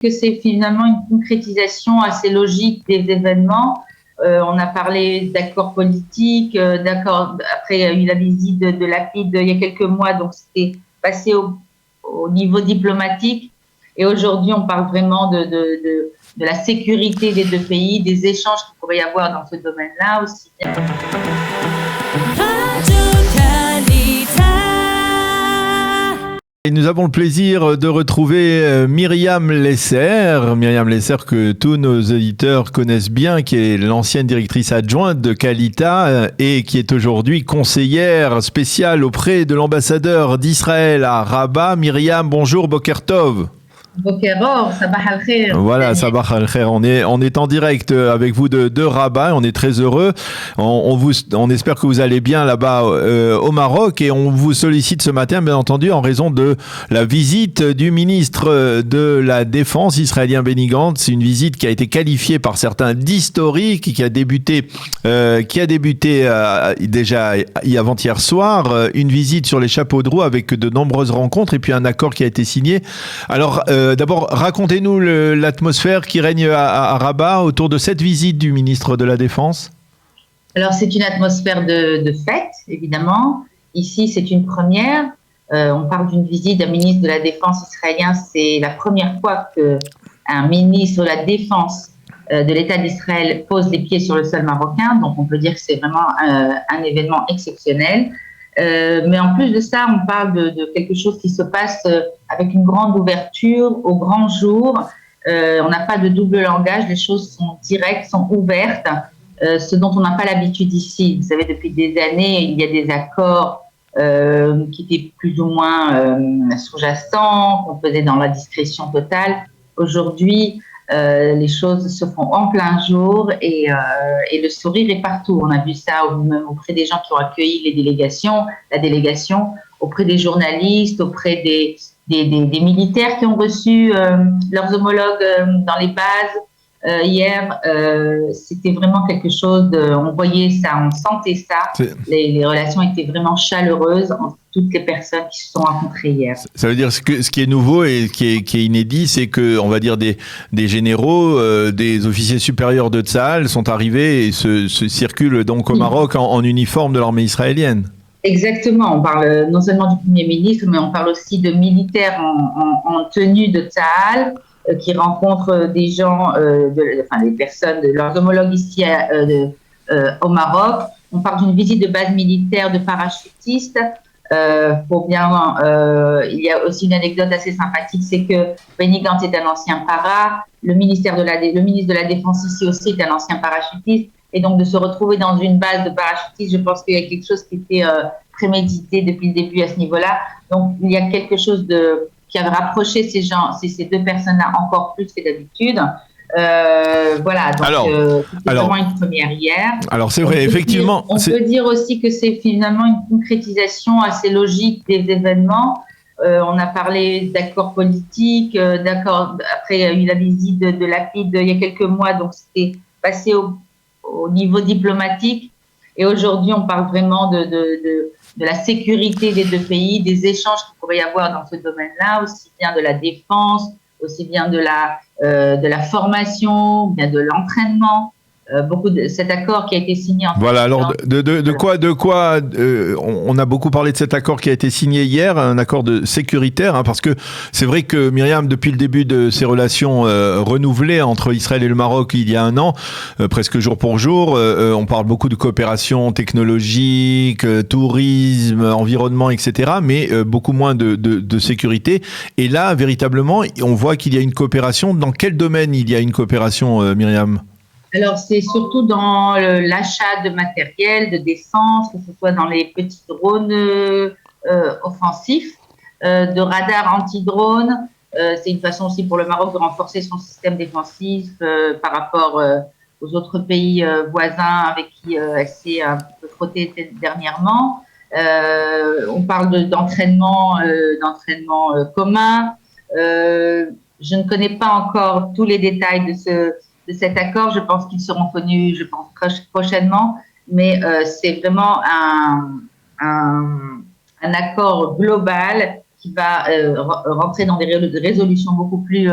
que c'est finalement une concrétisation assez logique des événements. On a parlé d'accords politiques, après il y a eu la visite de Lapid il y a quelques mois, donc c'était passé au niveau diplomatique. Et aujourd'hui, on parle vraiment de la sécurité des deux pays, des échanges qu'il pourrait y avoir dans ce domaine-là aussi bien. Et nous avons le plaisir de retrouver Myriam Lesser. Myriam Lesser que tous nos auditeurs connaissent bien, qui est l'ancienne directrice adjointe de Qualita et qui est aujourd'hui conseillère spéciale auprès de l'ambassadeur d'Israël à Rabat. Myriam, bonjour, Boker Tov. Bokeror, Sabah al-Khair. Voilà, Sabah al-Khair. On est en direct avec vous de Rabat. On est très heureux. On espère que vous allez bien là-bas au Maroc et on vous sollicite ce matin, bien entendu, en raison de la visite du ministre de la Défense israélien Benny Gantz. C'est une visite qui a été qualifiée par certains d'historique, qui a débuté déjà avant-hier soir. Une visite sur les chapeaux de roue avec de nombreuses rencontres et puis un accord qui a été signé. Alors, d'abord, racontez-nous l'atmosphère qui règne à Rabat autour de cette visite du ministre de la Défense. Alors, c'est une atmosphère de fête, évidemment. Ici, c'est une première. On parle d'une visite d'un ministre de la Défense israélien. C'est la première fois qu'un ministre de la Défense de l'État d'Israël pose les pieds sur le sol marocain. Donc, on peut dire que c'est vraiment un événement exceptionnel. Mais en plus de ça, on parle de quelque chose qui se passe avec une grande ouverture au grand jour. On n'a pas de double langage, les choses sont directes, sont ouvertes, ce dont on n'a pas l'habitude ici. Vous savez, depuis des années, il y a des accords qui étaient plus ou moins sous-jacents, qu'on faisait dans la discrétion totale. Aujourd'hui, les choses se font en plein jour et le sourire est partout. On a vu ça même auprès des gens qui ont accueilli la délégation, auprès des journalistes, auprès des militaires qui ont reçu leurs homologues dans les bases hier. C'était vraiment quelque chose on voyait ça, on sentait ça. Les relations étaient vraiment chaleureuses entre toutes les personnes qui se sont rencontrées hier. Ça veut dire que ce qui est nouveau et qui est inédit, c'est que, on va dire, des généraux, des officiers supérieurs de Tsahal sont arrivés et se circulent donc au Maroc en uniforme de l'armée israélienne. Exactement, on parle non seulement du Premier ministre, mais on parle aussi de militaires en tenue de Tsahal qui rencontrent des gens, des personnes, leurs homologues ici au Maroc. On parle d'une visite de base militaire de parachutistes. Il y a aussi une anecdote assez sympathique, c'est que Benny Gantz est un ancien para, le ministre de la Défense ici aussi est un ancien parachutiste. Et donc, de se retrouver dans une base de parachutistes, je pense qu'il y a quelque chose qui était prémédité depuis le début à ce niveau-là. Donc, il y a quelque chose qui a rapproché ces deux personnes-là encore plus que d'habitude. Voilà, donc c'était vraiment une première hier. Alors, c'est vrai, effectivement. On peut dire aussi que c'est finalement une concrétisation assez logique des événements. On a parlé d'accords politiques, après il y a eu la visite de Lapid il y a quelques mois, donc c'était passé au niveau diplomatique. Et aujourd'hui, on parle vraiment de la sécurité des deux pays, des échanges qu'il pourrait y avoir dans ce domaine-là, aussi bien de la défense, aussi bien de la formation, bien de l'entraînement. Cet accord qui a été signé en voilà, alors de quoi on a beaucoup parlé de cet accord qui a été signé hier, un accord sécuritaire, hein, parce que c'est vrai que Myriam, depuis le début de ces relations renouvelées entre Israël et le Maroc il y a un an, presque jour pour jour, on parle beaucoup de coopération technologique, tourisme, environnement, etc., mais beaucoup moins de sécurité. Et là, véritablement, on voit qu'il y a une coopération. Dans quel domaine il y a une coopération, Myriam ? Alors, c'est surtout dans l'achat de matériel, de défense, que ce soit dans les petits drones offensifs, de radars anti-drones. C'est une façon aussi pour le Maroc de renforcer son système défensif par rapport aux autres pays voisins avec qui elle s'est un peu frottée dernièrement. On parle d'entraînement commun. Je ne connais pas encore tous les détails de cet accord. Je pense qu'ils seront connus, prochainement, mais c'est vraiment un accord global qui va rentrer dans des résolutions beaucoup plus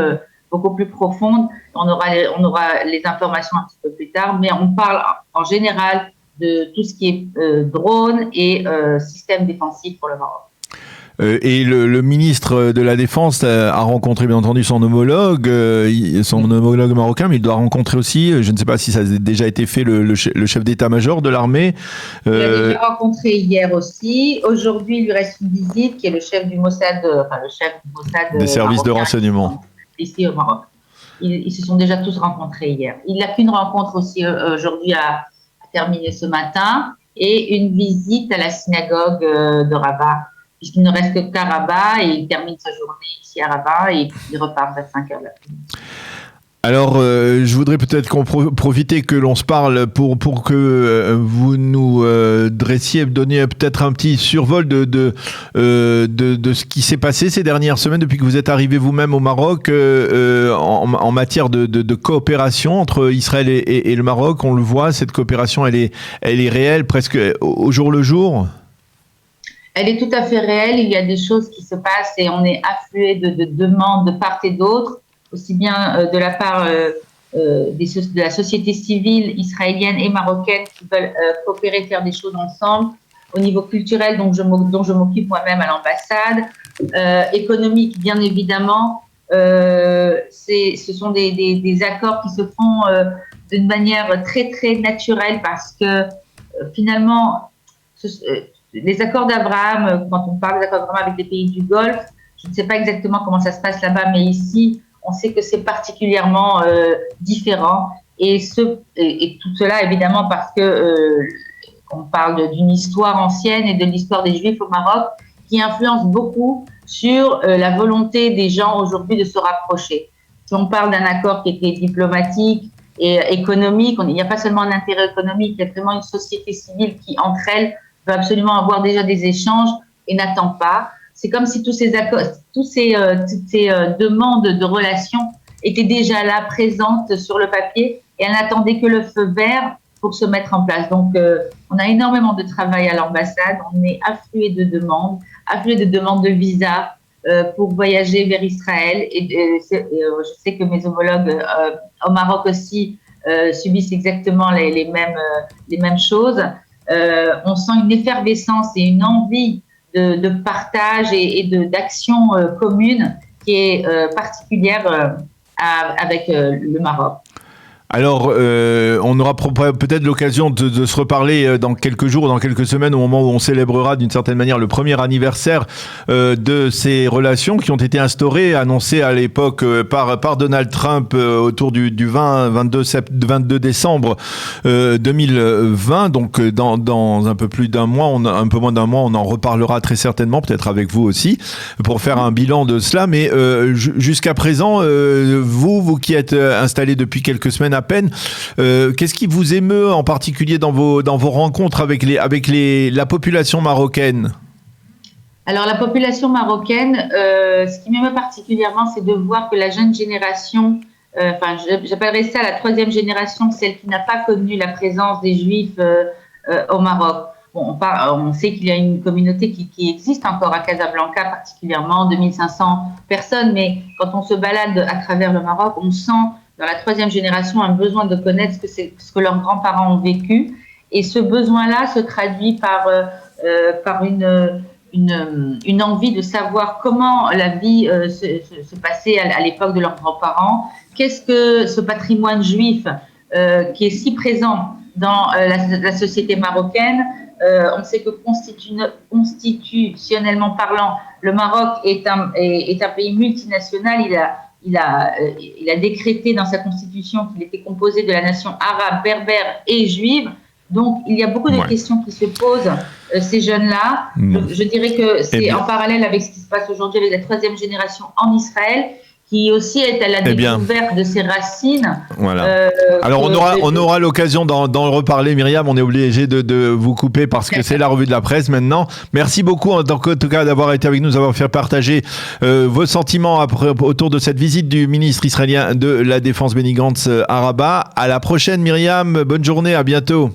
beaucoup plus profonde. On aura les informations un petit peu plus tard, mais on parle en général de tout ce qui est drone et système défensif pour le Maroc. Et le ministre de la Défense a rencontré bien entendu son homologue marocain, mais il doit rencontrer aussi, je ne sais pas si ça a déjà été fait, le chef d'état-major de l'armée. Il l'a déjà rencontré hier aussi. Aujourd'hui, il lui reste une visite qui est le chef du Mossad, des services de renseignement ici au Maroc. Ils se sont déjà tous rencontrés hier. Il n'a qu'une rencontre aussi aujourd'hui à terminer ce matin et une visite à la synagogue de Rabat, puisqu'il ne reste que qu'à Rabat et il termine sa journée ici à Rabat et il repart à 5h de l'après-midi. Alors, je voudrais peut-être profiter que l'on se parle pour que vous nous donniez peut-être un petit survol de ce qui s'est passé ces dernières semaines depuis que vous êtes arrivé vous-même au Maroc en matière de coopération entre Israël et le Maroc. On le voit, cette coopération, elle est réelle presque au jour le jour. Elle est tout à fait réelle. Il y a des choses qui se passent et on est afflué de demandes de part et d'autre, aussi bien de la part de la société civile israélienne et marocaine qui veulent coopérer, faire des choses ensemble. Au niveau culturel, dont je m'occupe moi-même à l'ambassade, économique, bien évidemment. Ce sont des accords qui se font d'une manière très, très naturelle parce que finalement, les accords d'Abraham, quand on parle des accords d'Abraham avec les pays du Golfe, je ne sais pas exactement comment ça se passe là-bas, mais ici, on sait que c'est particulièrement différent. Et tout cela, évidemment, parce que on parle d'une histoire ancienne et de l'histoire des Juifs au Maroc qui influence beaucoup sur la volonté des gens aujourd'hui de se rapprocher. Si on parle d'un accord qui était diplomatique et économique, il n'y a pas seulement un intérêt économique, il y a vraiment une société civile qui, entre elles, veut absolument avoir déjà des échanges et n'attend pas. C'est comme si toutes ces demandes de relations étaient déjà là, présentes sur le papier, et elles n'attendaient que le feu vert pour se mettre en place. Donc, on a énormément de travail à l'ambassade. On est afflué de demandes de visa pour voyager vers Israël. Et je sais que mes homologues au Maroc aussi subissent exactement les mêmes choses. On sent une effervescence et une envie de partage et d'action commune qui est particulière avec le Maroc. Alors, on aura peut-être l'occasion de se reparler dans quelques jours, dans quelques semaines, au moment où on célébrera d'une certaine manière le premier anniversaire de ces relations qui ont été instaurées, annoncées à l'époque par Donald Trump autour du 22 décembre 2020. Donc, dans un peu plus d'un mois, un peu moins d'un mois, on en reparlera très certainement, peut-être avec vous aussi, pour faire un bilan de cela. Mais jusqu'à présent, vous qui êtes installé depuis quelques semaines à peine. Qu'est-ce qui vous émeut en particulier dans vos rencontres avec la population marocaine ? Alors la population marocaine, ce qui m'émeut particulièrement, c'est de voir que la jeune génération, j'appellerais ça la troisième génération, celle qui n'a pas connu la présence des Juifs au Maroc. Bon, on sait qu'il y a une communauté qui existe encore à Casablanca, particulièrement 2500 personnes, mais quand on se balade à travers le Maroc, on sent dans la troisième génération un besoin de connaître ce que leurs grands-parents ont vécu. Et ce besoin-là se traduit par une envie de savoir comment la vie se passait à l'époque de leurs grands-parents. Qu'est-ce que ce patrimoine juif qui est si présent dans la société marocaine. On sait que constitutionnellement parlant, le Maroc est un pays multinational. Il a décrété dans sa constitution qu'il était composé de la nation arabe, berbère et juive. Donc, il y a beaucoup de questions qui se posent, ces jeunes-là. Je dirais que c'est en parallèle avec ce qui se passe aujourd'hui avec la troisième génération en Israël, qui aussi est à la découverte de ses racines. Voilà. Alors, on aura l'occasion d'en reparler, Myriam. On est obligé de vous couper parce que c'est la revue de la presse maintenant. Merci beaucoup, en tout cas, d'avoir été avec nous, d'avoir fait partager vos sentiments autour de cette visite du ministre israélien de la Défense Benny Gantz à Rabat. À la prochaine, Myriam. Bonne journée. À bientôt.